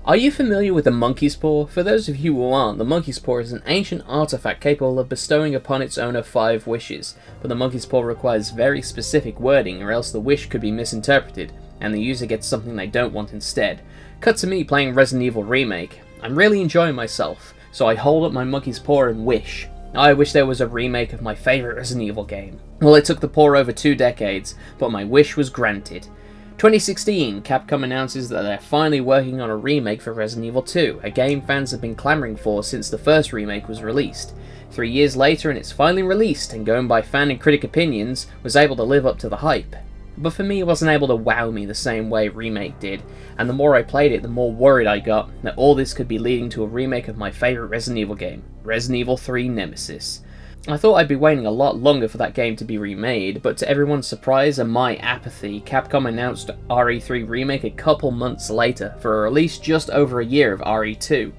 Are you familiar with the monkey's paw? For those of you who aren't, the monkey's paw is an ancient artifact capable of bestowing upon its owner 5 wishes, but the monkey's paw requires very specific wording or else the wish could be misinterpreted, and the user gets something they don't want instead. Cut to me playing Resident Evil Remake. I'm really enjoying myself, so I hold up my monkey's paw and wish. I wish there was a remake of my favourite Resident Evil game. Well, it took the paw over 2 decades, but my wish was granted. 2016, Capcom announces that they're finally working on a remake for Resident Evil 2, a game fans have been clamouring for since the first remake was released. 3 years later and it's finally released, and going by fan and critic opinions, was able to live up to the hype. But for me, it wasn't able to wow me the same way Remake did, and the more I played it, the more worried I got that all this could be leading to a remake of my favourite Resident Evil game, Resident Evil 3 Nemesis. I thought I'd be waiting a lot longer for that game to be remade, but to everyone's surprise and my apathy, Capcom announced RE3 Remake a couple months later for a release just over a year of RE2.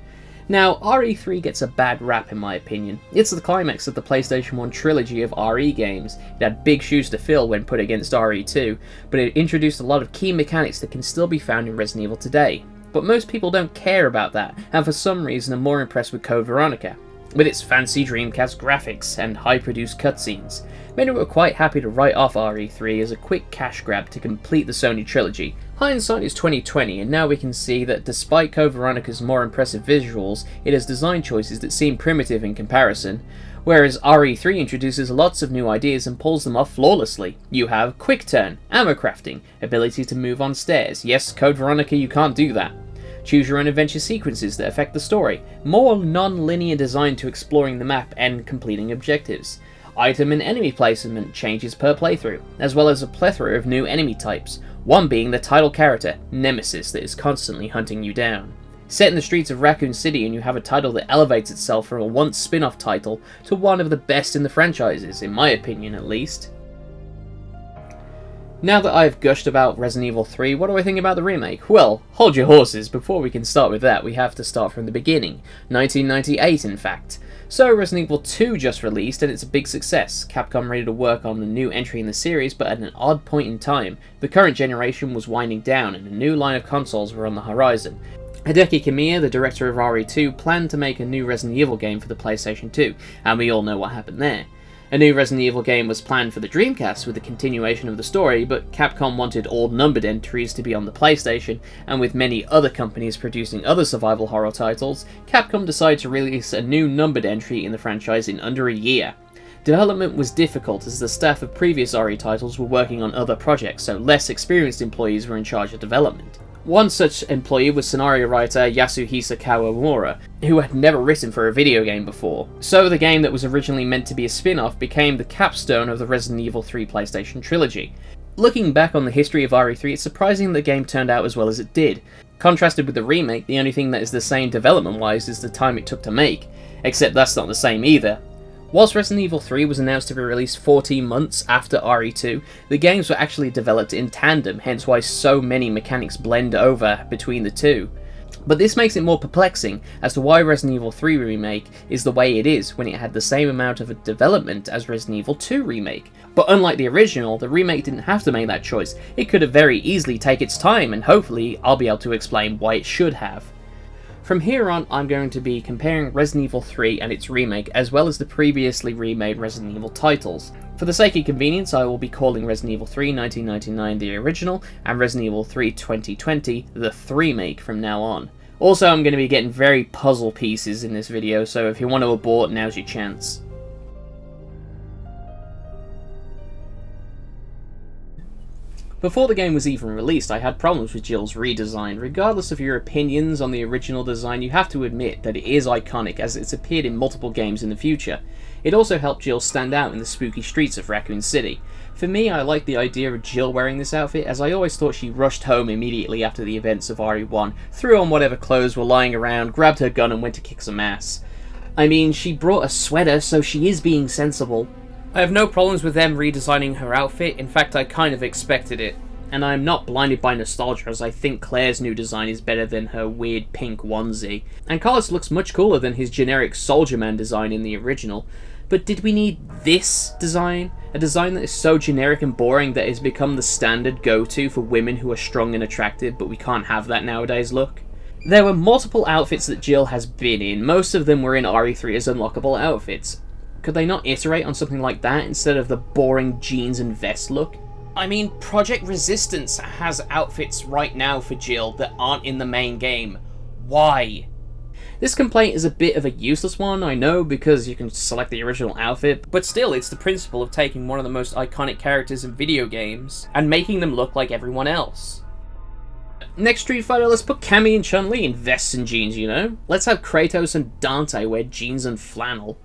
Now, RE3 gets a bad rap in my opinion. It's the climax of the PlayStation 1 trilogy of RE games. It had big shoes to fill when put against RE2, but it introduced a lot of key mechanics that can still be found in Resident Evil today. But most people don't care about that, and for some reason are more impressed with Code Veronica, with its fancy Dreamcast graphics and high-produced cutscenes. Many were quite happy to write off RE3 as a quick cash grab to complete the Sony trilogy. Hindsight is 2020, and now we can see that despite Code Veronica's more impressive visuals, it has design choices that seem primitive in comparison, whereas RE3 introduces lots of new ideas and pulls them off flawlessly. You have quick turn, ammo crafting, ability to move on stairs. Yes, Code Veronica, you can't do that. Choose your own adventure sequences that affect the story, more non-linear design to exploring the map and completing objectives, item and enemy placement changes per playthrough, as well as a plethora of new enemy types, one being the title character, Nemesis, that is constantly hunting you down. Set in the streets of Raccoon City and you have a title that elevates itself from a once spin-off title to one of the best in the franchises, in my opinion at least. Now that I've gushed about Resident Evil 3, what do I think about the remake? Well, hold your horses, before we can start with that we have to start from the beginning. 1998 in fact. So Resident Evil 2 just released and it's a big success. Capcom ready to work on a new entry in the series, but at an odd point in time. The current generation was winding down and a new line of consoles were on the horizon. Hideki Kamiya, the director of RE2, planned to make a new Resident Evil game for the PlayStation 2, and we all know what happened there. A new Resident Evil game was planned for the Dreamcast with the continuation of the story, but Capcom wanted all numbered entries to be on the PlayStation, and with many other companies producing other survival horror titles, Capcom decided to release a new numbered entry in the franchise in under a year. Development was difficult as the staff of previous RE titles were working on other projects, so less experienced employees were in charge of development. One such employee was scenario writer Yasuhisa Kawamura, who had never written for a video game before. So the game that was originally meant to be a spin-off became the capstone of the Resident Evil 3 PlayStation trilogy. Looking back on the history of RE3, it's surprising the game turned out as well as it did. Contrasted with the remake, the only thing that is the same development-wise is the time it took to make, except that's not the same either. Whilst Resident Evil 3 was announced to be released 14 months after RE2, the games were actually developed in tandem, hence why so many mechanics blend over between the two. But this makes it more perplexing as to why Resident Evil 3 Remake is the way it is when it had the same amount of development as Resident Evil 2 Remake. But unlike the original, the remake didn't have to make that choice. It could have very easily taken its time, and hopefully I'll be able to explain why it should have. From here on, I'm going to be comparing Resident Evil 3 and its remake, as well as the previously remade Resident Evil titles. For the sake of convenience, I will be calling Resident Evil 3 1999 the original, and Resident Evil 3 2020 the 3-make from now on. Also, I'm going to be getting very puzzle pieces in this video, so if you want to abort, now's your chance. Before the game was even released, I had problems with Jill's redesign. Regardless of your opinions on the original design, you have to admit that it is iconic as it's appeared in multiple games in the future. It also helped Jill stand out in the spooky streets of Raccoon City. For me, I like the idea of Jill wearing this outfit, as I always thought she rushed home immediately after the events of RE1, threw on whatever clothes were lying around, grabbed her gun and went to kick some ass. I mean, she brought a sweater, so she is being sensible. I have no problems with them redesigning her outfit, in fact I kind of expected it. And I am not blinded by nostalgia as I think Claire's new design is better than her weird pink onesie. And Carlos looks much cooler than his generic Soldier Man design in the original. But did we need this design? A design that is so generic and boring that it has become the standard go-to for women who are strong and attractive, but we can't have that nowadays look? There were multiple outfits that Jill has been in, most of them were in RE3 as unlockable outfits. Could they not iterate on something like that instead of the boring jeans and vest look? I mean, Project Resistance has outfits right now for Jill that aren't in the main game. Why? This complaint is a bit of a useless one, I know, because you can select the original outfit, but still it's the principle of taking one of the most iconic characters in video games and making them look like everyone else. Next Street Fighter, let's put Cammy and Chun-Li in vests and jeans, you know? Let's have Kratos and Dante wear jeans and flannel.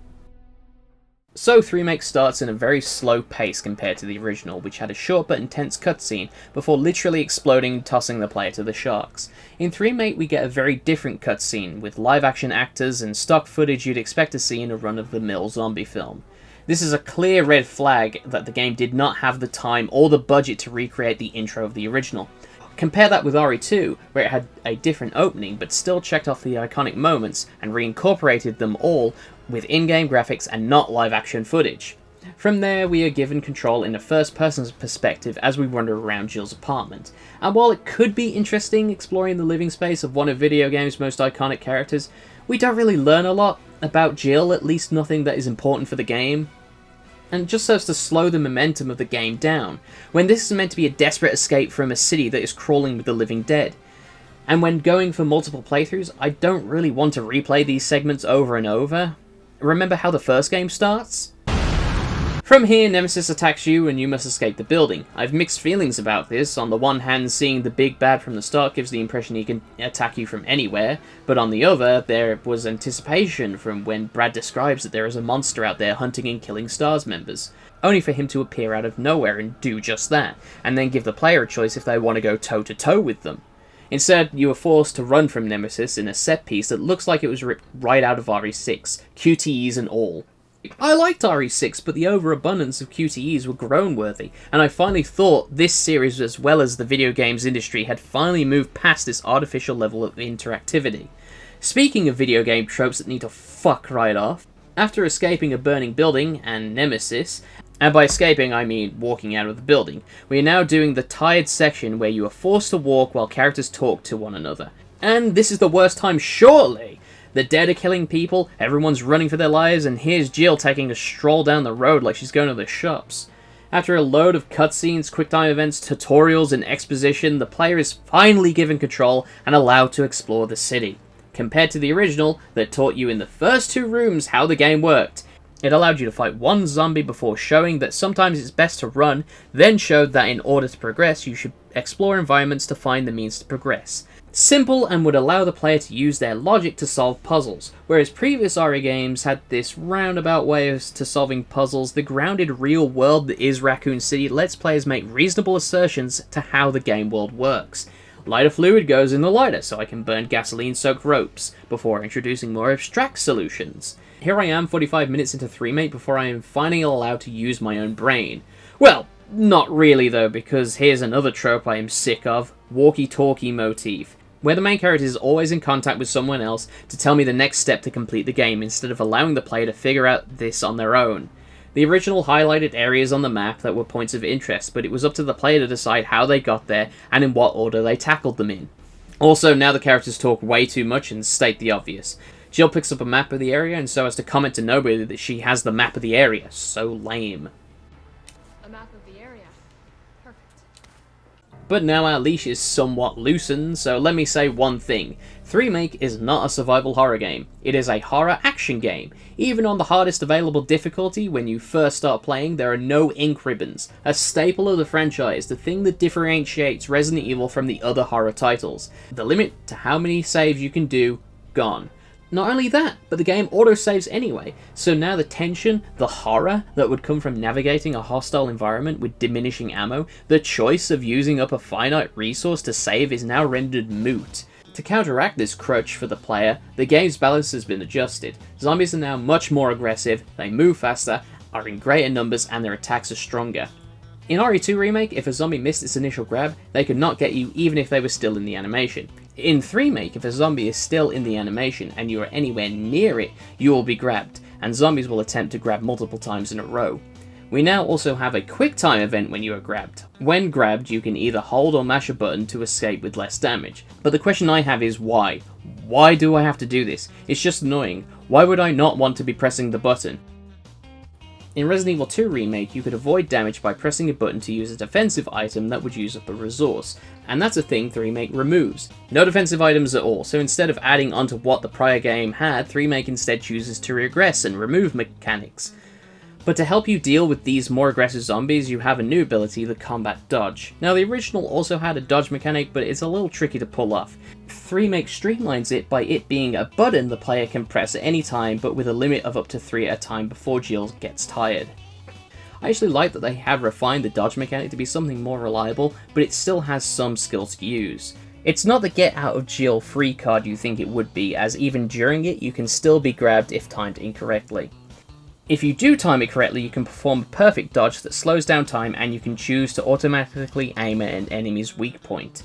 So 3 Remake starts in a very slow pace compared to the original, which had a short but intense cutscene before literally exploding and tossing the player to the sharks. In 3 Remake we get a very different cutscene, with live action actors and stock footage you'd expect to see in a run-of-the-mill zombie film. This is a clear red flag that the game did not have the time or the budget to recreate the intro of the original. Compare that with RE2, where it had a different opening, but still checked off the iconic moments and reincorporated them all with in-game graphics and not live-action footage. From there, we are given control in a first-person perspective as we wander around Jill's apartment. And while it could be interesting exploring the living space of one of video games' most iconic characters, we don't really learn a lot about Jill, at least nothing that is important for the game. And it just serves to slow the momentum of the game down, when this is meant to be a desperate escape from a city that is crawling with the living dead. And when going for multiple playthroughs, I don't really want to replay these segments over and over. Remember how the first game starts? From here, Nemesis attacks you and you must escape the building. I've mixed feelings about this. On the one hand, seeing the big bad from the start gives the impression he can attack you from anywhere, but on the other, there was anticipation from when Brad describes that there is a monster out there hunting and killing STARS members, only for him to appear out of nowhere and do just that, and then give the player a choice if they want to go toe-to-toe with them. Instead, you are forced to run from Nemesis in a set piece that looks like it was ripped right out of RE6, QTEs and all. I liked RE6, but the overabundance of QTEs were groan-worthy, and I finally thought this series, as well as the video games industry, had finally moved past this artificial level of interactivity. Speaking of video game tropes that need to fuck right off, after escaping a burning building and Nemesis, and by escaping I mean walking out of the building, we are now doing the tired section where you are forced to walk while characters talk to one another. And this is the worst time, surely! The dead are killing people, everyone's running for their lives, and here's Jill taking a stroll down the road like she's going to the shops. After a load of cutscenes, quicktime events, tutorials, and exposition, the player is finally given control and allowed to explore the city. Compared to the original, that taught you in the first 2 rooms how the game worked. It allowed you to fight one zombie before showing that sometimes it's best to run, then showed that in order to progress you should explore environments to find the means to progress. Simple, and would allow the player to use their logic to solve puzzles, whereas previous RE games had this roundabout way to solving puzzles. The grounded real world that is Raccoon City lets players make reasonable assertions to how the game world works. Lighter fluid goes in the lighter, so I can burn gasoline-soaked ropes, before introducing more abstract solutions. Here I am 45 minutes into 3 Remake before I am finally allowed to use my own brain. Well, not really though, because here's another trope I am sick of, walkie-talkie motif, where the main character is always in contact with someone else to tell me the next step to complete the game, instead of allowing the player to figure out this on their own. The original highlighted areas on the map that were points of interest, but it was up to the player to decide how they got there and in what order they tackled them in. Also, now the characters talk way too much and state the obvious. Jill picks up a map of the area and so as to comment to nobody that she has the map of the area. So lame. A map of the area. Perfect. But now our leash is somewhat loosened, so let me say one thing. 3 Remake is not a survival horror game. It is a horror action game. Even on the hardest available difficulty, when you first start playing, there are no ink ribbons. A staple of the franchise, the thing that differentiates Resident Evil from the other horror titles. The limit to how many saves you can do, gone. Not only that, but the game autosaves anyway, so now the tension, the horror that would come from navigating a hostile environment with diminishing ammo, the choice of using up a finite resource to save is now rendered moot. To counteract this crutch for the player, the game's balance has been adjusted. Zombies are now much more aggressive, they move faster, are in greater numbers, and their attacks are stronger. In RE2 Remake, if a zombie missed its initial grab, they could not get you even if they were still in the animation. In 3 Remake, if a zombie is still in the animation and you are anywhere near it, you will be grabbed, and zombies will attempt to grab multiple times in a row. We now also have a quick time event when you are grabbed. When grabbed, you can either hold or mash a button to escape with less damage. But the question I have is why? Why do I have to do this? It's just annoying. Why would I not want to be pressing the button? In Resident Evil 2 Remake, you could avoid damage by pressing a button to use a defensive item that would use up a resource, and that's a thing the Remake removes. No defensive items at all, so instead of adding onto what the prior game had, the Remake instead chooses to regress and remove mechanics. But to help you deal with these more aggressive zombies, you have a new ability, the Combat Dodge. Now the original also had a dodge mechanic, but it's a little tricky to pull off. The Remake streamlines it by it being a button the player can press at any time, but with a limit of up to 3 at a time before Jill gets tired. I actually like that they have refined the dodge mechanic to be something more reliable, but it still has some skill to use. It's not the get out of jail free card you think it would be, as even during it you can still be grabbed if timed incorrectly. If you do time it correctly, you can perform a perfect dodge that slows down time, and you can choose to automatically aim at an enemy's weak point.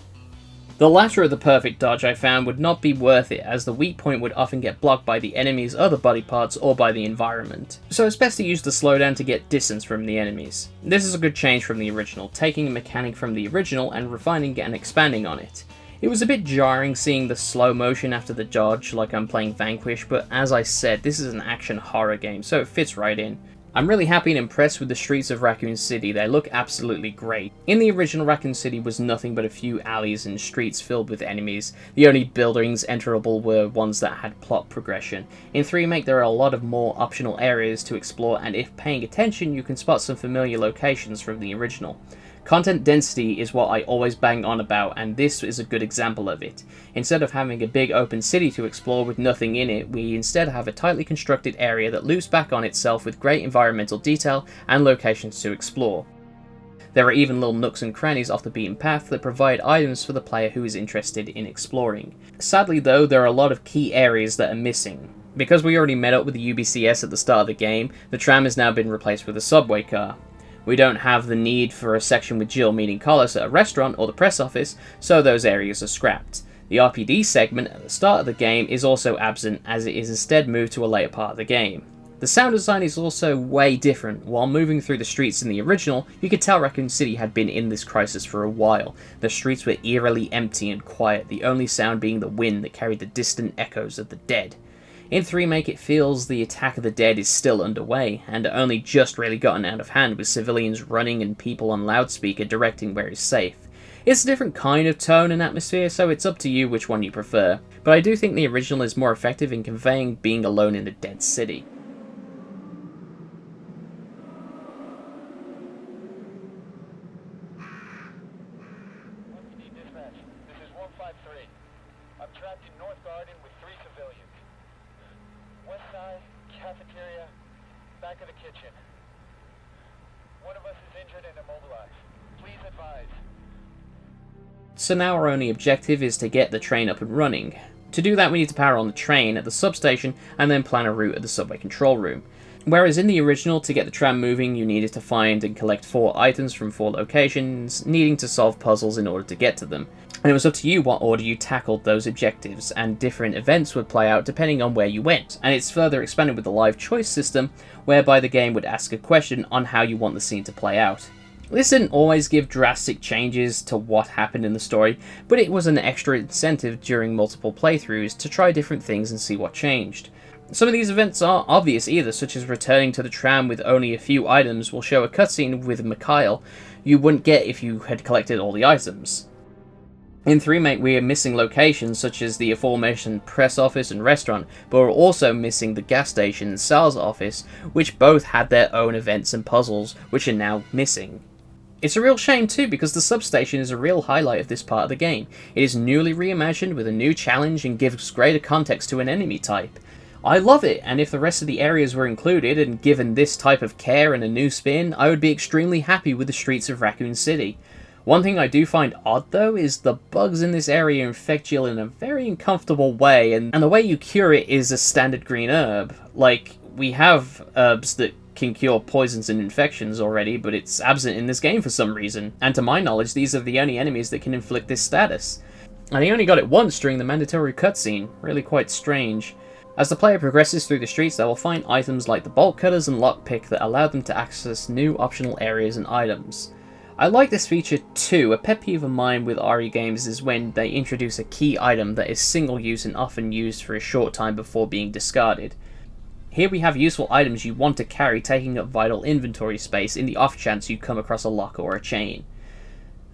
The latter of the perfect dodge I found would not be worth it, as the weak point would often get blocked by the enemy's other body parts or by the environment. So it's best to use the slowdown to get distance from the enemies. This is a good change from the original, taking a mechanic from the original and refining and expanding on it. It was a bit jarring seeing the slow motion after the dodge like I'm playing Vanquish, but as I said, this is an action horror game, so it fits right in. I'm really happy and impressed with the streets of Raccoon City. They look absolutely great. In the original, Raccoon City was nothing but a few alleys and streets filled with enemies. The only buildings enterable were ones that had plot progression. In 3 Remake there are a lot of more optional areas to explore, and if paying attention you can spot some familiar locations from the original. Content density is what I always bang on about, and this is a good example of it. Instead of having a big open city to explore with nothing in it, we instead have a tightly constructed area that loops back on itself with great environmental detail and locations to explore. There are even little nooks and crannies off the beaten path that provide items for the player who is interested in exploring. Sadly though, there are a lot of key areas that are missing. Because we already met up with the UBCS at the start of the game, the tram has now been replaced with a subway car. We don't have the need for a section with Jill meeting Carlos at a restaurant or the press office, so those areas are scrapped. The RPD segment at the start of the game is also absent, as it is instead moved to a later part of the game. The sound design is also way different. While moving through the streets in the original, you could tell Raccoon City had been in this crisis for a while. The streets were eerily empty and quiet, the only sound being the wind that carried the distant echoes of the dead. In 3 Remake it feels the attack of the dead is still underway, and only just really gotten out of hand, with civilians running and people on loudspeaker directing where is safe. It's a different kind of tone and atmosphere, so it's up to you which one you prefer, but I do think the original is more effective in conveying being alone in a dead city. Cafeteria, back of the kitchen. One of us is injured and immobilized. Please advise. So now our only objective is to get the train up and running. To do that we need to power on the train at the substation and then plan a route at the subway control room. Whereas in the original, to get the tram moving you needed to find and collect 4 items from 4 locations, needing to solve puzzles in order to get to them. And it was up to you what order you tackled those objectives, and different events would play out depending on where you went. And it's further expanded with the live choice system, whereby the game would ask a question on how you want the scene to play out. This didn't always give drastic changes to what happened in the story, but it was an extra incentive during multiple playthroughs to try different things and see what changed. Some of these events are obvious either, such as returning to the tram with only a few items will show a cutscene with Mikhail you wouldn't get if you had collected all the items. In 3 Remake we are missing locations such as the aforementioned press office and restaurant, but we're also missing the gas station and sales office, which both had their own events and puzzles, which are now missing. It's a real shame too, because the substation is a real highlight of this part of the game. It is newly reimagined with a new challenge and gives greater context to an enemy type. I love it, and if the rest of the areas were included and given this type of care and a new spin, I would be extremely happy with the streets of Raccoon City. One thing I do find odd though is the bugs in this area infect Jill in a very uncomfortable way, and the way you cure it is a standard green herb. Like, we have herbs that can cure poisons and infections already, but it's absent in this game for some reason, and to my knowledge these are the only enemies that can inflict this status. And he only got it once during the mandatory cutscene, really quite strange. As the player progresses through the streets, they will find items like the bolt cutters and lockpick that allow them to access new optional areas and items. I like this feature too. A pet peeve of mine with RE games is when they introduce a key item that is single use and often used for a short time before being discarded. Here we have useful items you want to carry taking up vital inventory space in the off chance you come across a lock or a chain.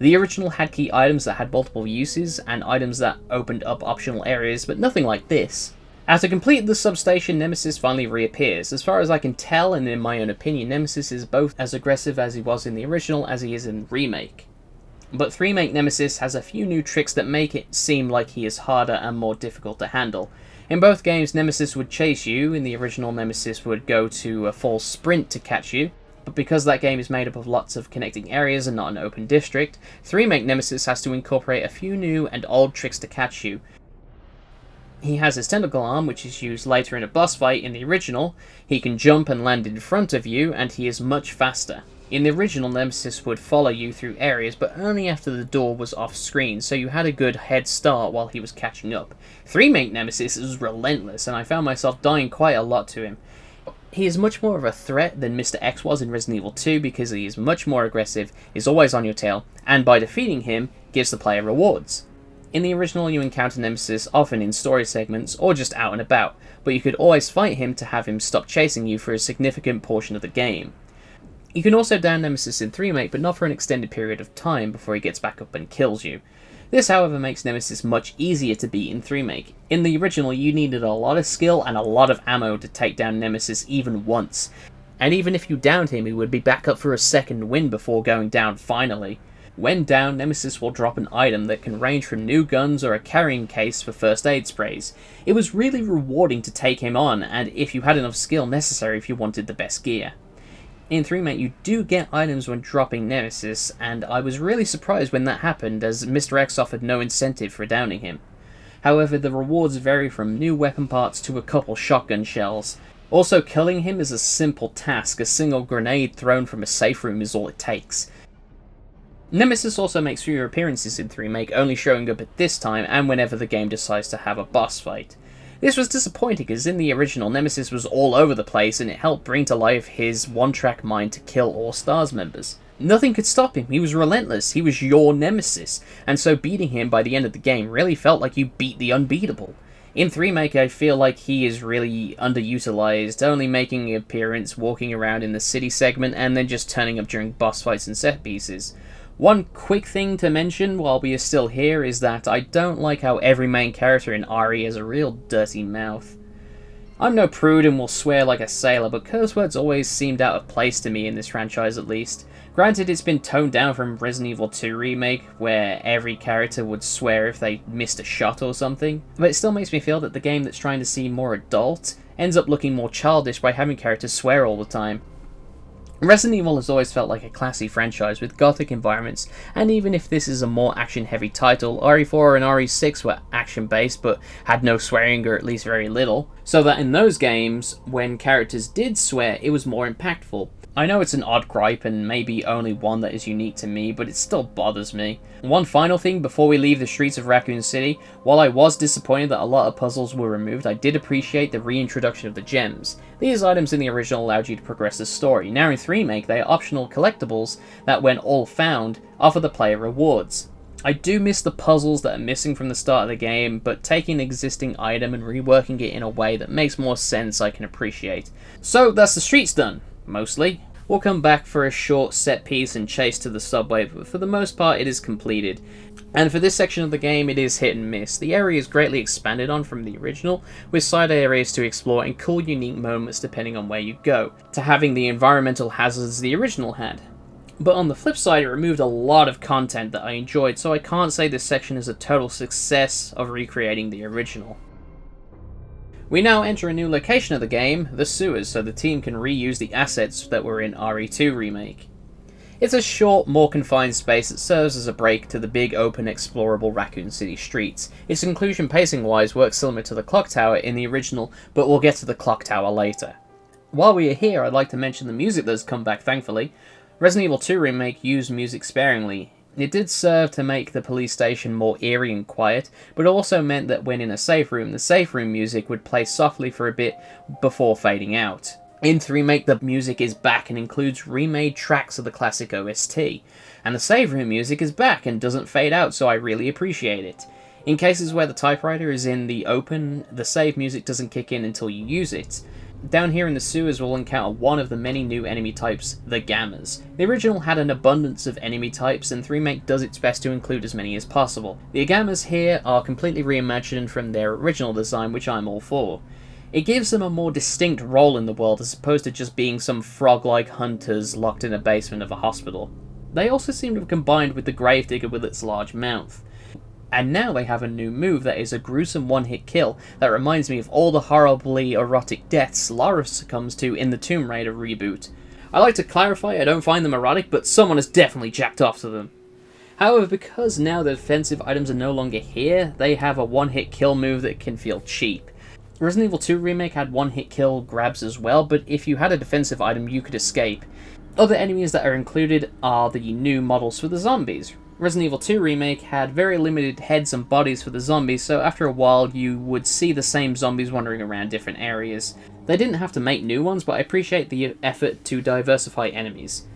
The original had key items that had multiple uses and items that opened up optional areas, but nothing like this. After completing the substation, Nemesis finally reappears. As far as I can tell, and in my own opinion, Nemesis is both as aggressive as he was in the original as he is in Remake. But Remake Nemesis has a few new tricks that make it seem like he is harder and more difficult to handle. In both games, Nemesis would chase you. In the original, Nemesis would go to a full sprint to catch you. But because that game is made up of lots of connecting areas and not an open district, Remake Nemesis has to incorporate a few new and old tricks to catch you. He has his tentacle arm, which is used later in a boss fight in the original. He can jump and land in front of you, and he is much faster. In the original, Nemesis would follow you through areas, but only after the door was off screen, so you had a good head start while he was catching up. Remake Nemesis is relentless, and I found myself dying quite a lot to him. He is much more of a threat than Mr. X was in Resident Evil 2 because he is much more aggressive, is always on your tail, and by defeating him, gives the player rewards. In the original, you encounter Nemesis often in story segments or just out and about, but you could always fight him to have him stop chasing you for a significant portion of the game. You can also down Nemesis in Remake, but not for an extended period of time before he gets back up and kills you. This, however, makes Nemesis much easier to beat in Remake. In the original, you needed a lot of skill and a lot of ammo to take down Nemesis even once, and even if you downed him, he would be back up for a second win before going down finally. When down, Nemesis will drop an item that can range from new guns or a carrying case for first aid sprays. It was really rewarding to take him on, and if you had enough skill necessary if you wanted the best gear. In Remake, you do get items when dropping Nemesis, and I was really surprised when that happened, as Mr. X offered no incentive for downing him. However, the rewards vary from new weapon parts to a couple shotgun shells. Also, killing him is a simple task. A single grenade thrown from a safe room is all it takes. Nemesis also makes fewer appearances in Remake, only showing up at this time and whenever the game decides to have a boss fight. This was disappointing, as in the original, Nemesis was all over the place and it helped bring to life his one-track mind to kill all STARS members. Nothing could stop him, he was relentless, he was your Nemesis, and so beating him by the end of the game really felt like you beat the unbeatable. In Remake, I feel like he is really underutilized, only making an appearance walking around in the city segment and then just turning up during boss fights and set pieces. One quick thing to mention while we are still here is that I don't like how every main character in RE has a real dirty mouth. I'm no prude and will swear like a sailor, but curse words always seemed out of place to me in this franchise at least. Granted, it's been toned down from Resident Evil 2 Remake, where every character would swear if they missed a shot or something, but it still makes me feel that the game that's trying to seem more adult ends up looking more childish by having characters swear all the time. Resident Evil has always felt like a classy franchise with gothic environments, and even if this is a more action-heavy title, RE4 and RE6 were action-based but had no swearing, or at least very little, so that in those games, when characters did swear, it was more impactful. I know it's an odd gripe and maybe only one that is unique to me, but it still bothers me. One final thing before we leave the streets of Raccoon City, while I was disappointed that a lot of puzzles were removed, I did appreciate the reintroduction of the gems. These items in the original allowed you to progress the story. Now in Remake, they are optional collectibles that, when all found, offer the player rewards. I do miss the puzzles that are missing from the start of the game, but taking an existing item and reworking it in a way that makes more sense I can appreciate. So that's the streets done, mostly. We'll come back for a short set piece and chase to the subway, but for the most part it is completed. And for this section of the game, it is hit and miss. The area is greatly expanded on from the original, with side areas to explore and cool unique moments depending on where you go, to having the environmental hazards the original had. But on the flip side, it removed a lot of content that I enjoyed, so I can't say this section is a total success of recreating the original. We now enter a new location of the game, the sewers, so the team can reuse the assets that were in RE2 Remake. It's a short, more confined space that serves as a break to the big, open, explorable Raccoon City streets. Its inclusion pacing-wise works similar to the clock tower in the original, but we'll get to the clock tower later. While we are here, I'd like to mention the music that has come back, thankfully. Resident Evil 2 Remake used music sparingly. It did serve to make the police station more eerie and quiet, but it also meant that when in a safe room, the safe room music would play softly for a bit before fading out. In the remake, the music is back and includes remade tracks of the classic OST, and the save room music is back and doesn't fade out, so I really appreciate it. In cases where the typewriter is in the open, the save music doesn't kick in until you use it. Down here in the sewers we'll encounter one of the many new enemy types, the Gammas. The original had an abundance of enemy types, and the remake does its best to include as many as possible. The Gammas here are completely reimagined from their original design, which I'm all for. It gives them a more distinct role in the world as opposed to just being some frog-like hunters locked in a basement of a hospital. They also seem to have combined with the Gravedigger with its large mouth. And now they have a new move that is a gruesome one-hit kill that reminds me of all the horribly erotic deaths Lara succumbs to in the Tomb Raider reboot. I like to clarify I don't find them erotic, but someone has definitely jacked off to them. However, because now the defensive items are no longer here, they have a one-hit kill move that can feel cheap. Resident Evil 2 Remake had one-hit kill grabs as well, but if you had a defensive item you could escape. Other enemies that are included are the new models for the zombies. Resident Evil 2 Remake had very limited heads and bodies for the zombies, so after a while you would see the same zombies wandering around different areas. They didn't have to make new ones, but I appreciate the effort to diversify enemies.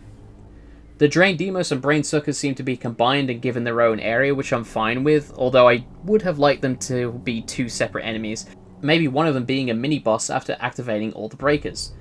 The Drain Demos and Brain Suckers seem to be combined and given their own area, which I'm fine with, although I would have liked them to be two separate enemies, maybe one of them being a mini-boss after activating all the breakers.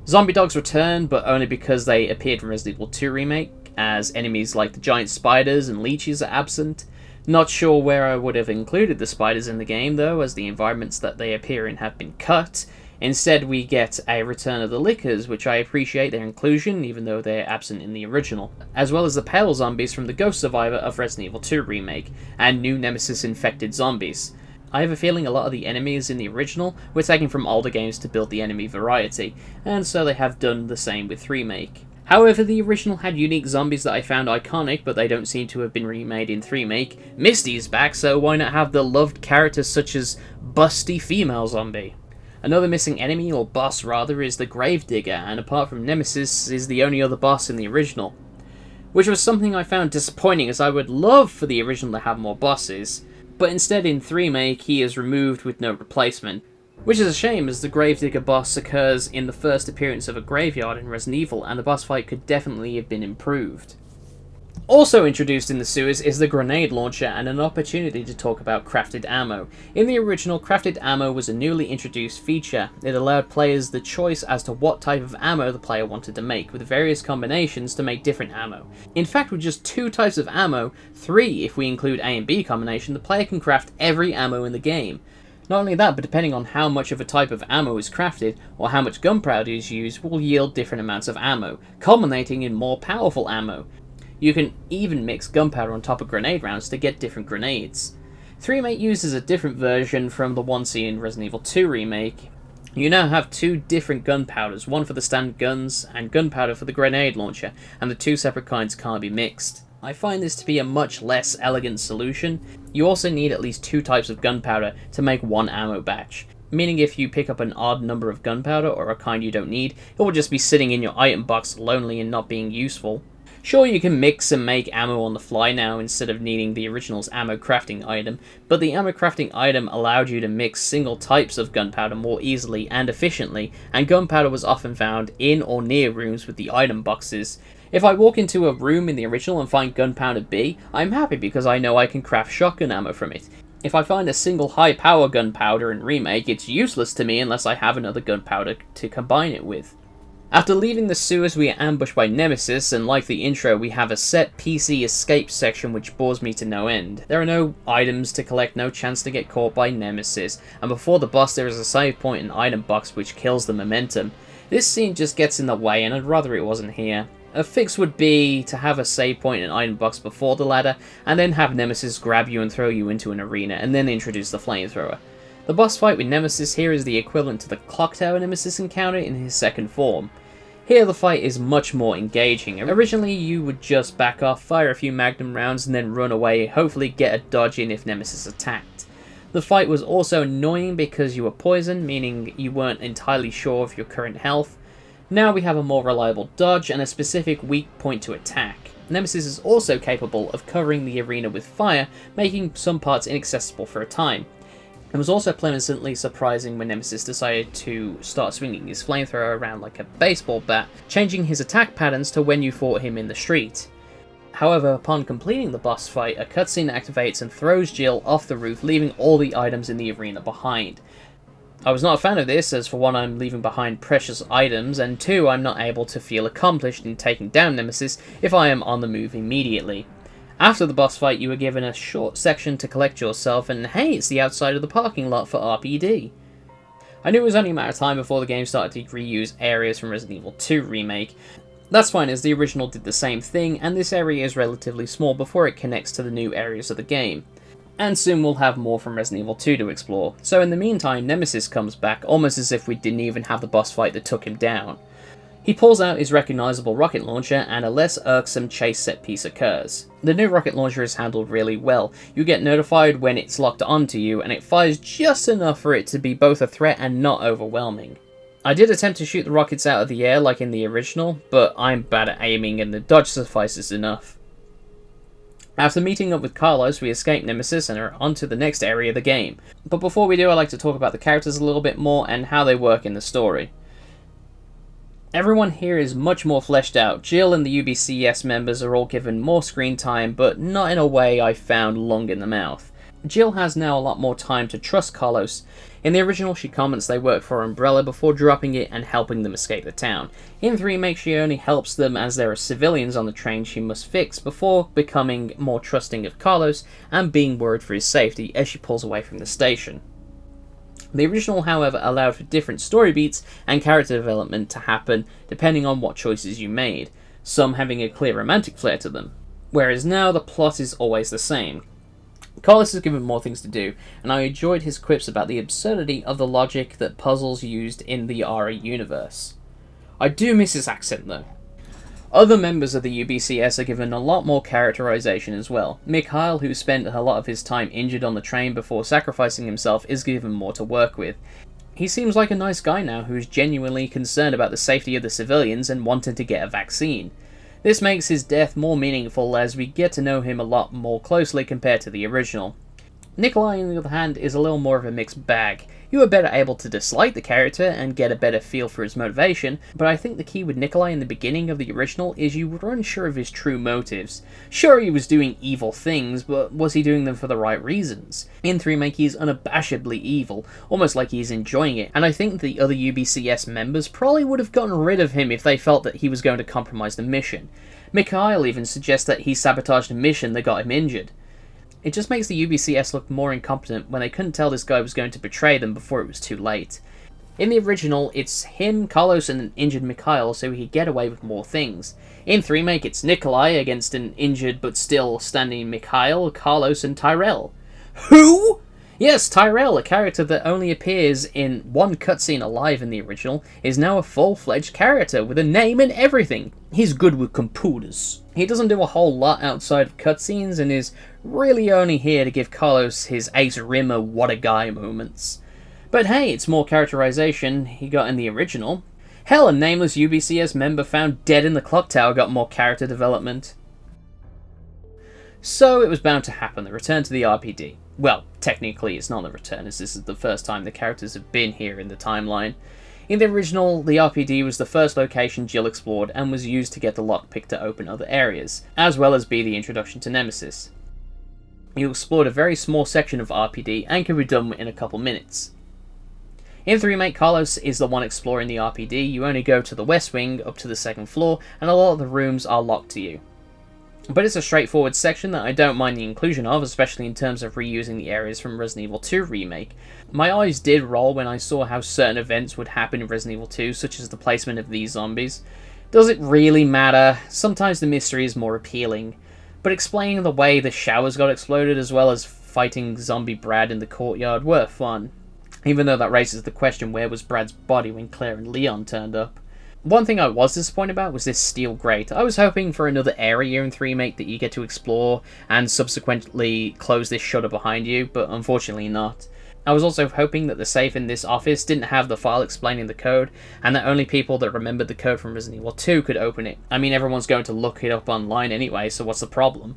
Zombie dogs return, but only because they appeared in Resident Evil 2 Remake, as enemies like the giant spiders and leeches are absent. Not sure where I would have included the spiders in the game though, as the environments that they appear in have been cut. Instead we get a return of the Lickers, which I appreciate their inclusion, even though they're absent in the original, as well as the pale zombies from the Ghost Survivor of Resident Evil 2 Remake, and new Nemesis infected zombies. I have a feeling a lot of the enemies in the original were taken from older games to build the enemy variety, and so they have done the same with Remake. However, the original had unique zombies that I found iconic, but they don't seem to have been remade in Remake. Misty's back, so why not have the loved characters such as Busty Female Zombie? Another missing enemy, or boss rather, is the Gravedigger, and apart from Nemesis, is the only other boss in the original. Which was something I found disappointing, as I would love for the original to have more bosses. But instead in Remake he is removed with no replacement. Which is a shame, as the Gravedigger boss occurs in the first appearance of a graveyard in Resident Evil, and the boss fight could definitely have been improved. Also introduced in the sewers is the grenade launcher and an opportunity to talk about crafted ammo. In the original, crafted ammo was a newly introduced feature. It allowed players the choice as to what type of ammo the player wanted to make, with various combinations to make different ammo. In fact, with just 2 types of ammo, 3 if we include A and B combination, the player can craft every ammo in the game. Not only that, but depending on how much of a type of ammo is crafted, or how much gunpowder is used, will yield different amounts of ammo, culminating in more powerful ammo. You can even mix gunpowder on top of grenade rounds to get different grenades. Remake uses a different version from the one seen in Resident Evil 2 Remake. You now have 2 different gunpowders, one for the standard guns and gunpowder for the grenade launcher, and the 2 separate kinds can't be mixed. I find this to be a much less elegant solution. You also need at least 2 types of gunpowder to make one ammo batch, meaning if you pick up an odd number of gunpowder or a kind you don't need, it will just be sitting in your item box lonely and not being useful. Sure, you can mix and make ammo on the fly now instead of needing the original's ammo crafting item, but the ammo crafting item allowed you to mix single types of gunpowder more easily and efficiently, and gunpowder was often found in or near rooms with the item boxes. If I walk into a room in the original and find gunpowder B, I'm happy because I know I can craft shotgun ammo from it. If I find a single high power gunpowder in Remake, it's useless to me unless I have another gunpowder to combine it with. After leaving the sewers, we are ambushed by Nemesis, and like the intro, we have a set PC escape section which bores me to no end. There are no items to collect, no chance to get caught by Nemesis, and before the boss there is a save point and item box which kills the momentum. This scene just gets in the way, and I'd rather it wasn't here. A fix would be to have a save point and item box before the ladder, and then have Nemesis grab you and throw you into an arena, and then introduce the flamethrower. The boss fight with Nemesis here is the equivalent to the Clock Tower Nemesis encounter in his second form. Here the fight is much more engaging. Originally you would just back off, fire a few magnum rounds and then run away, hopefully get a dodge in if Nemesis attacked. The fight was also annoying because you were poisoned, meaning you weren't entirely sure of your current health. Now we have a more reliable dodge and a specific weak point to attack. Nemesis is also capable of covering the arena with fire, making some parts inaccessible for a time. It was also pleasantly surprising when Nemesis decided to start swinging his flamethrower around like a baseball bat, changing his attack patterns to when you fought him in the street. However, upon completing the boss fight, a cutscene activates and throws Jill off the roof, leaving all the items in the arena behind. I was not a fan of this, as for one, I'm leaving behind precious items, and two, I'm not able to feel accomplished in taking down Nemesis if I am on the move immediately. After the boss fight, you were given a short section to collect yourself, and hey, it's the outside of the parking lot for RPD. I knew it was only a matter of time before the game started to reuse areas from Resident Evil 2 Remake. That's fine, as the original did the same thing, and this area is relatively small before it connects to the new areas of the game. And soon we'll have more from Resident Evil 2 to explore, so in the meantime Nemesis comes back, almost as if we didn't even have the boss fight that took him down. He pulls out his recognisable rocket launcher, and a less irksome chase set piece occurs. The new rocket launcher is handled really well. You get notified when it's locked onto you, and it fires just enough for it to be both a threat and not overwhelming. I did attempt to shoot the rockets out of the air like in the original, but I'm bad at aiming and the dodge suffices enough. After meeting up with Carlos, we escape Nemesis and are on to the next area of the game. But before we do, I'd like to talk about the characters a little bit more and how they work in the story. Everyone here is much more fleshed out. Jill and the UBCS members are all given more screen time, but not in a way I found long in the mouth. Jill has now a lot more time to trust Carlos. In the original, she comments they work for Umbrella before dropping it and helping them escape the town. In the remake, she only helps them as there are civilians on the train she must fix before becoming more trusting of Carlos and being worried for his safety as she pulls away from the station. The original, however, allowed for different story beats and character development to happen depending on what choices you made, some having a clear romantic flair to them, whereas now the plot is always the same. Carlos is given more things to do, and I enjoyed his quips about the absurdity of the logic that puzzles used in the RE universe. I do miss his accent though. Other members of the UBCS are given a lot more characterization as well. Mikhail, who spent a lot of his time injured on the train before sacrificing himself, is given more to work with. He seems like a nice guy now who's genuinely concerned about the safety of the civilians and wanting to get a vaccine. This makes his death more meaningful as we get to know him a lot more closely compared to the original. Nikolai, on the other hand, is a little more of a mixed bag. You are better able to dislike the character and get a better feel for his motivation, but I think the key with Nikolai in the beginning of the original is you were unsure of his true motives. Sure, he was doing evil things, but was he doing them for the right reasons? In 3 Remake, he is unabashedly evil, almost like he's enjoying it, and I think the other UBCS members probably would have gotten rid of him if they felt that he was going to compromise the mission. Mikhail even suggests that he sabotaged a mission that got him injured. It just makes the UBCS look more incompetent when they couldn't tell this guy was going to betray them before it was too late. In the original, it's him, Carlos, and an injured Mikhail, so he could get away with more things. In 3 Remake, it's Nikolai against an injured but still standing Mikhail, Carlos, and Tyrell. Who? Yes, Tyrell, a character that only appears in one cutscene alive in the original, is now a full-fledged character with a name and everything. He's good with computers. He doesn't do a whole lot outside of cutscenes and is really only here to give Carlos his Ace Rimmer what a guy moments. But hey, it's more characterization he got in the original. Hell, a nameless UBCS member found dead in the clock tower got more character development. So it was bound to happen, the return to the RPD. Well, technically it's not a return, as this is the first time the characters have been here in the timeline. In the original, the RPD was the first location Jill explored and was used to get the lockpick to open other areas, as well as be the introduction to Nemesis. You explored a very small section of RPD and can be done in a couple minutes. In 3 Remake, Carlos is the one exploring the RPD. You only go to the west wing, up to the 2nd floor, and a lot of the rooms are locked to you. But it's a straightforward section that I don't mind the inclusion of, especially in terms of reusing the areas from Resident Evil 2 Remake. My eyes did roll when I saw how certain events would happen in Resident Evil 2, such as the placement of these zombies. Does it really matter? Sometimes the mystery is more appealing. But explaining the way the showers got exploded, as well as fighting zombie Brad in the courtyard, were fun. Even though that raises the question, where was Brad's body when Claire and Leon turned up? One thing I was disappointed about was this steel grate. I was hoping for another area in 3 Remake that you get to explore and subsequently close this shutter behind you, but unfortunately not. I was also hoping that the safe in this office didn't have the file explaining the code, and that only people that remembered the code from Resident Evil 2 could open it. I mean, everyone's going to look it up online anyway, so what's the problem?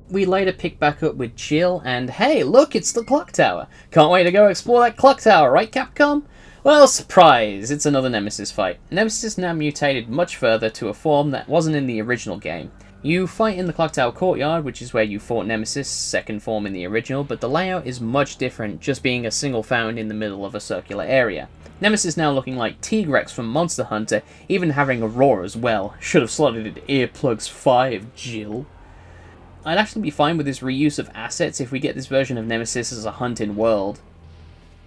We later pick back up with Jill, and hey, look, it's the clock tower! Can't wait to go explore that clock tower, right, Capcom? Well, surprise! It's another Nemesis fight. Nemesis now mutated much further to a form that wasn't in the original game. You fight in the Clock Tower Courtyard, which is where you fought Nemesis, second form in the original, but the layout is much different, just being a single fountain in the middle of a circular area. Nemesis now looking like T-Rex from Monster Hunter, even having a roar as well. Should have slotted it earplugs 5, Jill. I'd actually be fine with this reuse of assets if we get this version of Nemesis as a hunt-in world.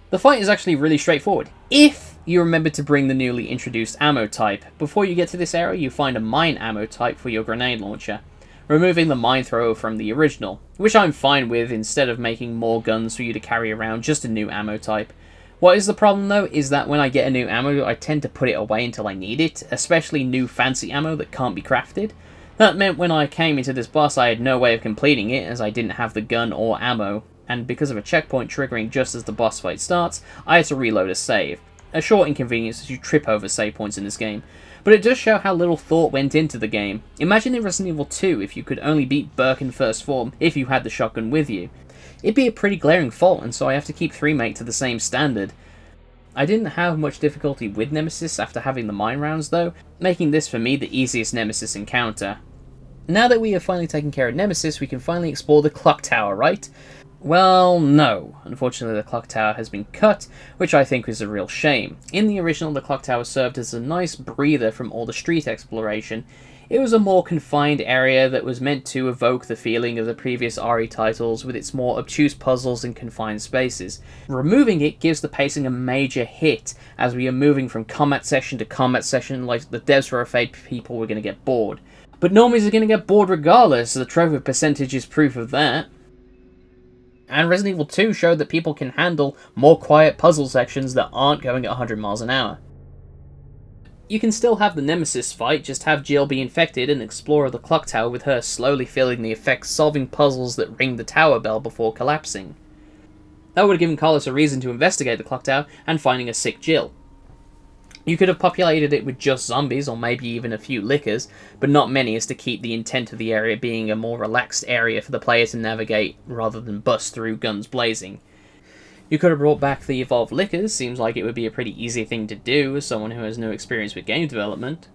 The fight is actually really straightforward, if you remember to bring the newly introduced ammo type. Before you get to this area, you find a mine ammo type for your grenade launcher, removing the mine thrower from the original, which I'm fine with instead of making more guns for you to carry around, just a new ammo type. What is the problem though, is that when I get a new ammo, I tend to put it away until I need it, especially new fancy ammo that can't be crafted. That meant when I came into this boss I had no way of completing it, as I didn't have the gun or ammo, and because of a checkpoint triggering just as the boss fight starts, I had to reload a save. A short inconvenience as you trip over save points in this game, but it does show how little thought went into the game. Imagine in Resident Evil 2 if you could only beat Burke in first form if you had the shotgun with you. It'd be a pretty glaring fault, and so I have to keep remake to the same standard. I didn't have much difficulty with Nemesis after having the mine rounds though, making this for me the easiest Nemesis encounter. Now that we have finally taken care of Nemesis, we can finally explore the clock tower, right? Well, no. Unfortunately, the clock tower has been cut, which I think is a real shame. In the original, the clock tower served as a nice breather from all the street exploration. It was a more confined area that was meant to evoke the feeling of the previous RE titles with its more obtuse puzzles and confined spaces. Removing it gives the pacing a major hit, as we are moving from combat session to combat session like the devs were afraid people were going to get bored. But normies are going to get bored regardless, the trophy percentage is proof of that. And Resident Evil 2 showed that people can handle more quiet puzzle sections that aren't going at 100 miles an hour. You can still have the Nemesis fight, just have Jill be infected and explore the clock tower with her slowly feeling the effects, solving puzzles that ring the tower bell before collapsing. That would have given Carlos a reason to investigate the clock tower and finding a sick Jill. You could have populated it with just zombies, or maybe even a few lickers, but not many, as to keep the intent of the area being a more relaxed area for the player to navigate, rather than bust through guns blazing. You could have brought back the evolved lickers, seems like it would be a pretty easy thing to do as someone who has no experience with game development.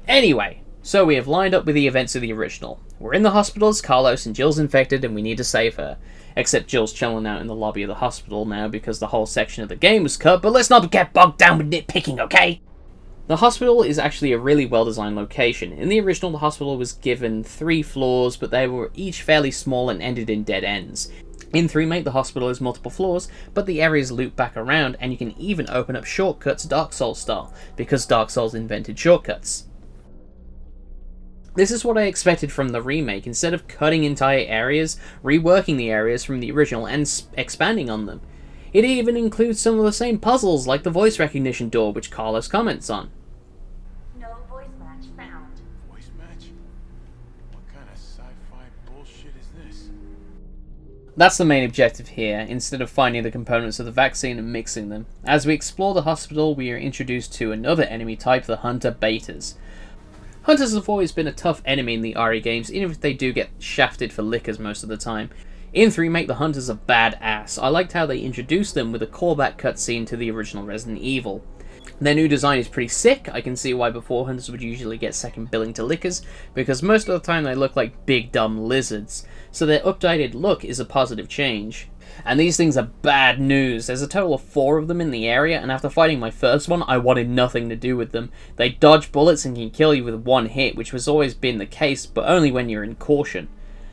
Anyway, so we have lined up with the events of the original. We're in the hospital as Carlos and Jill's infected and we need to save her. Except Jill's chilling out in the lobby of the hospital now because the whole section of the game was cut, but let's not get bogged down with nitpicking, okay? The hospital is actually a really well-designed location. In the original, the hospital was given 3 floors, but they were each fairly small and ended in dead ends. In remake, the hospital has multiple floors, but the areas loop back around, and you can even open up shortcuts Dark Souls style, because Dark Souls invented shortcuts. This is what I expected from the remake. Instead of cutting entire areas, reworking the areas from the original and expanding on them. It even includes some of the same puzzles, like the voice recognition door, which Carlos comments on. No voice match found. Voice match? What kind of sci-fi bullshit is this? That's the main objective here, instead of finding the components of the vaccine and mixing them. As we explore the hospital, we are introduced to another enemy type, the Hunter Betas. Hunters have always been a tough enemy in the RE games, even if they do get shafted for lickers most of the time. In remake, the Hunters are badass. I liked how they introduced them with a callback cutscene to the original Resident Evil. Their new design is pretty sick. I can see why before Hunters would usually get second billing to lickers, because most of the time they look like big dumb lizards, so their updated look is a positive change. And these things are bad news. There's a total of 4 of them in the area, and after fighting my first one, I wanted nothing to do with them. They dodge bullets and can kill you with one hit, which has always been the case, but only when you're in caution.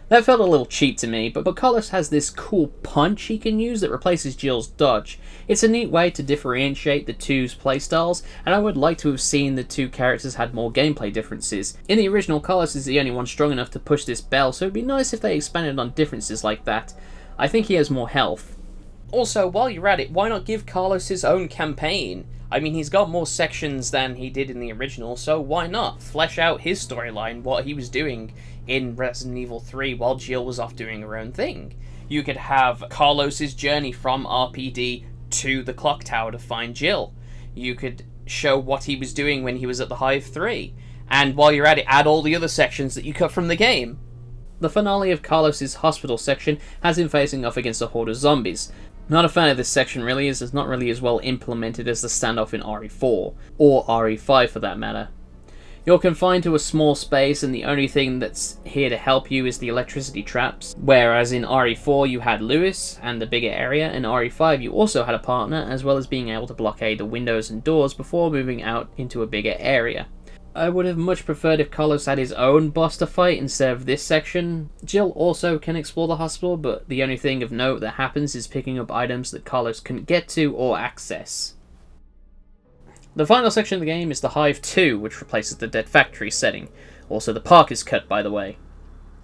That felt a little cheap to me, but Carlos has this cool punch he can use that replaces Jill's dodge. It's a neat way to differentiate the two's playstyles, and I would like to have seen the 2 characters had more gameplay differences. In the original, Carlos is the only one strong enough to push this bell, so it'd be nice if they expanded on differences like that. I think he has more health. Also, while you're at it, why not give Carlos his own campaign? I mean, he's got more sections than he did in the original, so why not flesh out his storyline, what he was doing in Resident Evil 3 while Jill was off doing her own thing? You could have Carlos's journey from RPD to the clock tower to find Jill. You could show what he was doing when he was at the Hive 3. And while you're at it, add all the other sections that you cut from the game. The finale of Carlos's hospital section has him facing off against a horde of zombies. Not a fan of this section really, as it's not really as well implemented as the standoff in RE4, or RE5 for that matter. You're confined to a small space, and the only thing that's here to help you is the electricity traps, whereas in RE4 you had Lewis and the bigger area, in RE5 you also had a partner, as well as being able to blockade the windows and doors before moving out into a bigger area. I would have much preferred if Carlos had his own boss to fight instead of this section. Jill also can explore the hospital, but the only thing of note that happens is picking up items that Carlos couldn't get to or access. The final section of the game is the Hive 2, which replaces the Dead Factory setting. Also, the park is cut, by the way.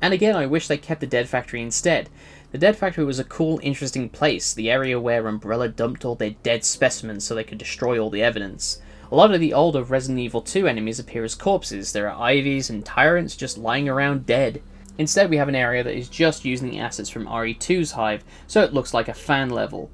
And again, I wish they kept the Dead Factory instead. The Dead Factory was a cool, interesting place, the area where Umbrella dumped all their dead specimens so they could destroy all the evidence. A lot of the older Resident Evil 2 enemies appear as corpses. There are Ivies and Tyrants just lying around dead. Instead, we have an area that is just using the assets from RE2's Hive, so it looks like a fan level.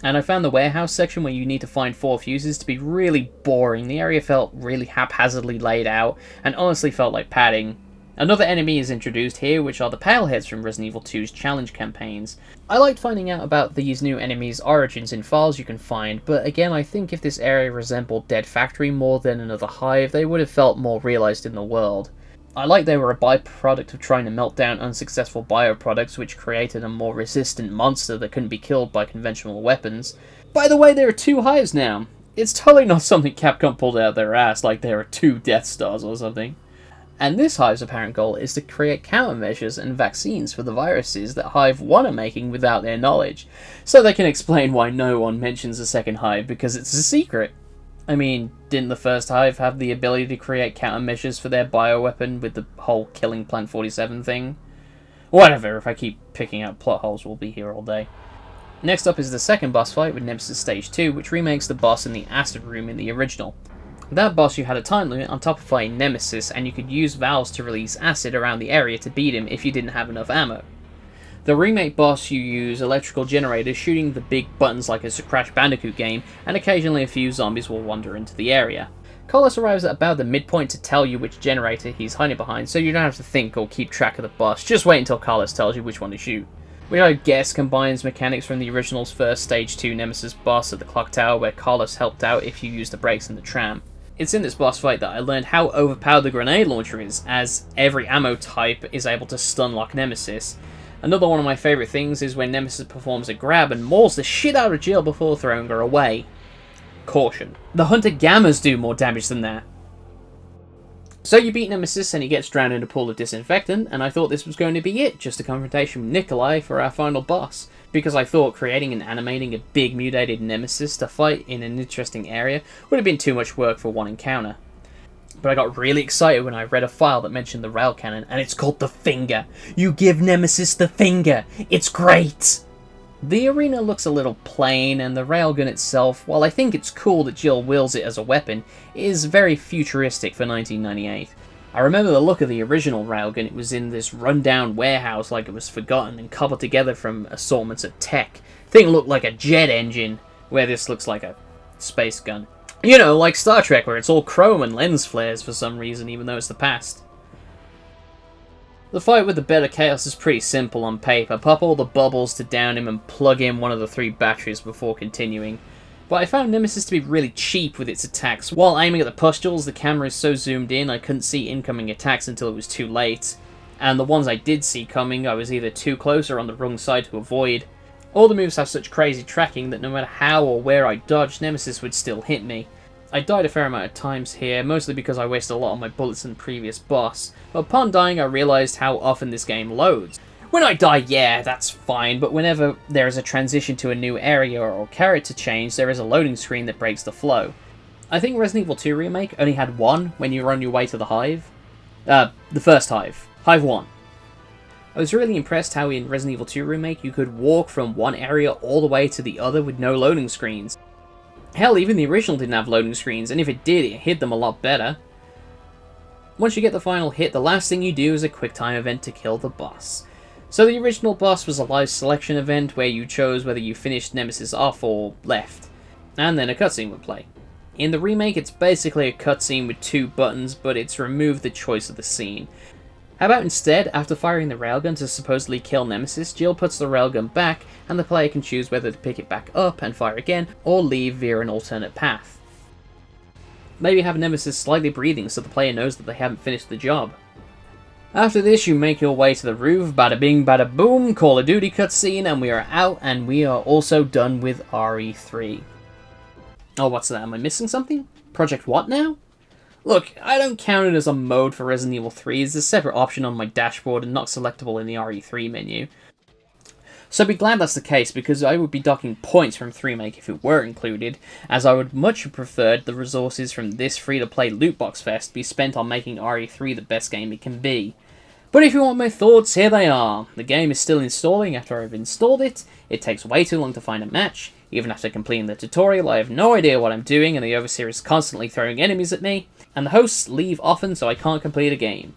And I found the warehouse section where you need to find 4 fuses to be really boring. The area felt really haphazardly laid out, and honestly felt like padding. Another enemy is introduced here, which are the Paleheads from Resident Evil 2's challenge campaigns. I liked finding out about these new enemies' origins in files you can find, but again I think if this area resembled Dead Factory more than another Hive, they would have felt more realised in the world. I like they were a byproduct of trying to melt down unsuccessful bioproducts, which created a more resistant monster that couldn't be killed by conventional weapons. By the way, there are 2 Hives now. It's totally not something Capcom pulled out their ass like there are 2 Death Stars or something. And this Hive's apparent goal is to create countermeasures and vaccines for the viruses that Hive 1 are making without their knowledge, so they can explain why no one mentions a second Hive because it's a secret. I mean, didn't the first Hive have the ability to create countermeasures for their bioweapon with the whole killing Plant 47 thing? Whatever, if I keep picking out plot holes, we'll be here all day. Next up is the second boss fight with Nemesis Stage 2, which remakes the boss in the acid room in the original. With that boss you had a time limit on top of fighting Nemesis, and you could use valves to release acid around the area to beat him if you didn't have enough ammo. The remake boss you use electrical generators shooting the big buttons like it's a Crash Bandicoot game, and occasionally a few zombies will wander into the area. Carlos arrives at about the midpoint to tell you which generator he's hiding behind, so you don't have to think or keep track of the boss, just wait until Carlos tells you which one to shoot. Which I guess combines mechanics from the original's first Stage 2 Nemesis boss at the clock tower where Carlos helped out if you used the brakes in the tram. It's in this boss fight that I learned how overpowered the grenade launcher is, as every ammo type is able to stun lock Nemesis. Another one of my favourite things is when Nemesis performs a grab and mauls the shit out of Jill before throwing her away. Caution. The Hunter Gammas do more damage than that. So you beat Nemesis and he gets drowned in a pool of disinfectant, and I thought this was going to be it, just a confrontation with Nikolai for our final boss. Because I thought creating and animating a big mutated Nemesis to fight in an interesting area would have been too much work for one encounter. But I got really excited when I read a file that mentioned the rail cannon, and it's called the Finger. You give Nemesis the Finger. It's great! The arena looks a little plain, and the railgun itself, while I think it's cool that Jill wields it as a weapon, is very futuristic for 1998. I remember the look of the original railgun. It was in this rundown warehouse like it was forgotten and cobbled together from assortments of tech. Thing looked like a jet engine, where this looks like a space gun. You know, like Star Trek, where it's all chrome and lens flares for some reason, even though it's the past. The fight with the Beta Chaos is pretty simple on paper. Pop all the bubbles to down him and plug in one of the 3 batteries before continuing. But I found Nemesis to be really cheap with its attacks. While aiming at the pustules, the camera is so zoomed in I couldn't see incoming attacks until it was too late. And the ones I did see coming, I was either too close or on the wrong side to avoid. All the moves have such crazy tracking that no matter how or where I dodged, Nemesis would still hit me. I died a fair amount of times here, mostly because I wasted a lot of my bullets in the previous boss, but upon dying I realised how often this game loads. When I die, yeah, that's fine, but whenever there is a transition to a new area or character change, there is a loading screen that breaks the flow. I think Resident Evil 2 Remake only had one when you were on your way to the Hive. The first Hive. Hive 1. I was really impressed how in Resident Evil 2 Remake you could walk from one area all the way to the other with no loading screens. Hell, even the original didn't have loading screens, and if it did, it hid them a lot better. Once you get the final hit, the last thing you do is a quick time event to kill the boss. So the original boss was a live selection event where you chose whether you finished Nemesis off or left, and then a cutscene would play. In the remake, it's basically a cutscene with 2 buttons, but it's removed the choice of the scene. How about instead, after firing the railgun to supposedly kill Nemesis, Jill puts the railgun back, and the player can choose whether to pick it back up and fire again, or leave via an alternate path. Maybe have Nemesis slightly breathing so the player knows that they haven't finished the job. After this, you make your way to the roof, bada bing, bada boom, Call of Duty cutscene, and we are out, and we are also done with RE3. Oh, what's that? Am I missing something? Project what now? Look, I don't count it as a mode for Resident Evil 3, it's a separate option on my dashboard and not selectable in the RE3 menu. So be glad that's the case, because I would be docking points from 3make if it were included, as I would much have preferred the resources from this free-to-play lootbox fest be spent on making RE3 the best game it can be. But if you want my thoughts, here they are. The game is still installing after I've installed it, it takes way too long to find a match, even after completing the tutorial I have no idea what I'm doing and the overseer is constantly throwing enemies at me, and the hosts leave often so I can't complete a game.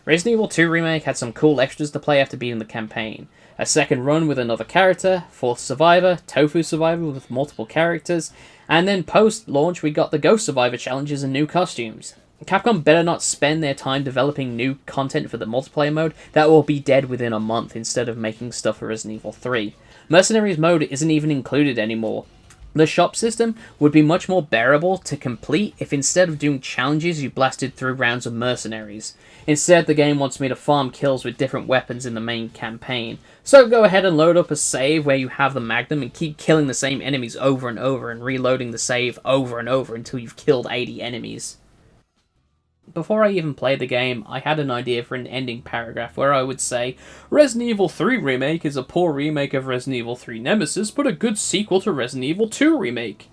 Resident Evil 2 Remake had some cool extras to play after beating the campaign. A second run with another character, 4th Survivor, Tofu Survivor with multiple characters, and then post-launch we got the Ghost Survivor challenges and new costumes. Capcom better not spend their time developing new content for the multiplayer mode, that will be dead within a month instead of making stuff for Resident Evil 3. Mercenaries mode isn't even included anymore. The shop system would be much more bearable to complete if instead of doing challenges you blasted through rounds of mercenaries. Instead, the game wants me to farm kills with different weapons in the main campaign. So go ahead and load up a save where you have the Magnum and keep killing the same enemies over and over and reloading the save over and over until you've killed 80 enemies. Before I even played the game, I had an idea for an ending paragraph where I would say, Resident Evil 3 Remake is a poor remake of Resident Evil 3 Nemesis, but a good sequel to Resident Evil 2 Remake.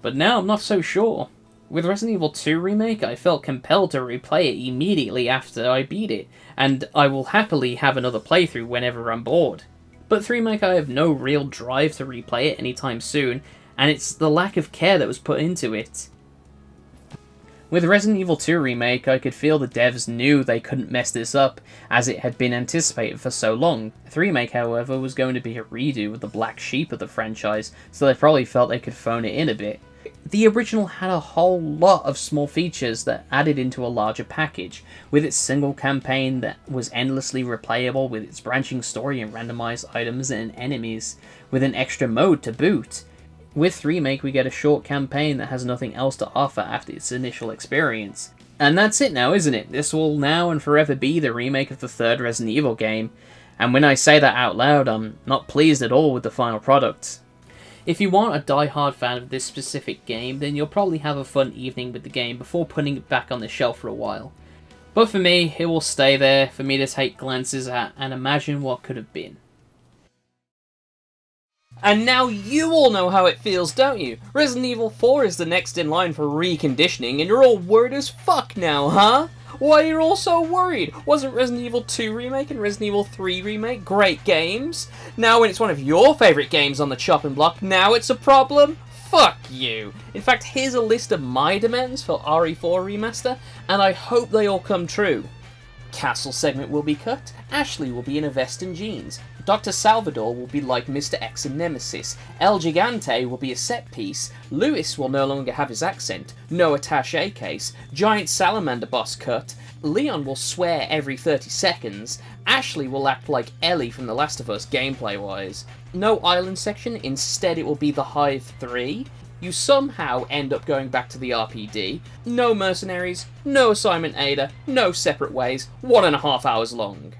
But now I'm not so sure. With Resident Evil 2 Remake, I felt compelled to replay it immediately after I beat it, and I will happily have another playthrough whenever I'm bored. But 3 Remake, I have no real drive to replay it anytime soon, and it's the lack of care that was put into it. With Resident Evil 2 Remake, I could feel the devs knew they couldn't mess this up, as it had been anticipated for so long. 3 Remake, however, was going to be a redo of the black sheep of the franchise, so they probably felt they could phone it in a bit. The original had a whole lot of small features that added into a larger package, with its single campaign that was endlessly replayable with its branching story and randomized items and enemies, with an extra mode to boot. With 3 Remake, we get a short campaign that has nothing else to offer after its initial experience. And that's it now, isn't it? This will now and forever be the remake of the third Resident Evil game. And when I say that out loud, I'm not pleased at all with the final product. If you want a die-hard fan of this specific game, then you'll probably have a fun evening with the game before putting it back on the shelf for a while. But for me, it will stay there for me to take glances at and imagine what could have been. And now you all know how it feels, don't you? Resident Evil 4 is the next in line for reconditioning, and you're all worried as fuck now, huh? Why are you all so worried? Wasn't Resident Evil 2 Remake and Resident Evil 3 Remake great games? Now when it's one of your favourite games on the chopping block, now it's a problem? Fuck you! In fact, here's a list of my demands for RE4 Remaster, and I hope they all come true. Castle segment will be cut, Ashley will be in a vest and jeans, Dr. Salvador will be like Mr. X in Nemesis, El Gigante will be a set piece, Lewis will no longer have his accent, no attaché case, Giant Salamander boss cut, Leon will swear every 30 seconds, Ashley will act like Ellie from The Last of Us gameplay-wise, no island section, instead it will be the Hive 3, you somehow end up going back to the RPD, no mercenaries, no assignment Ada, no separate ways, 1.5 hours long.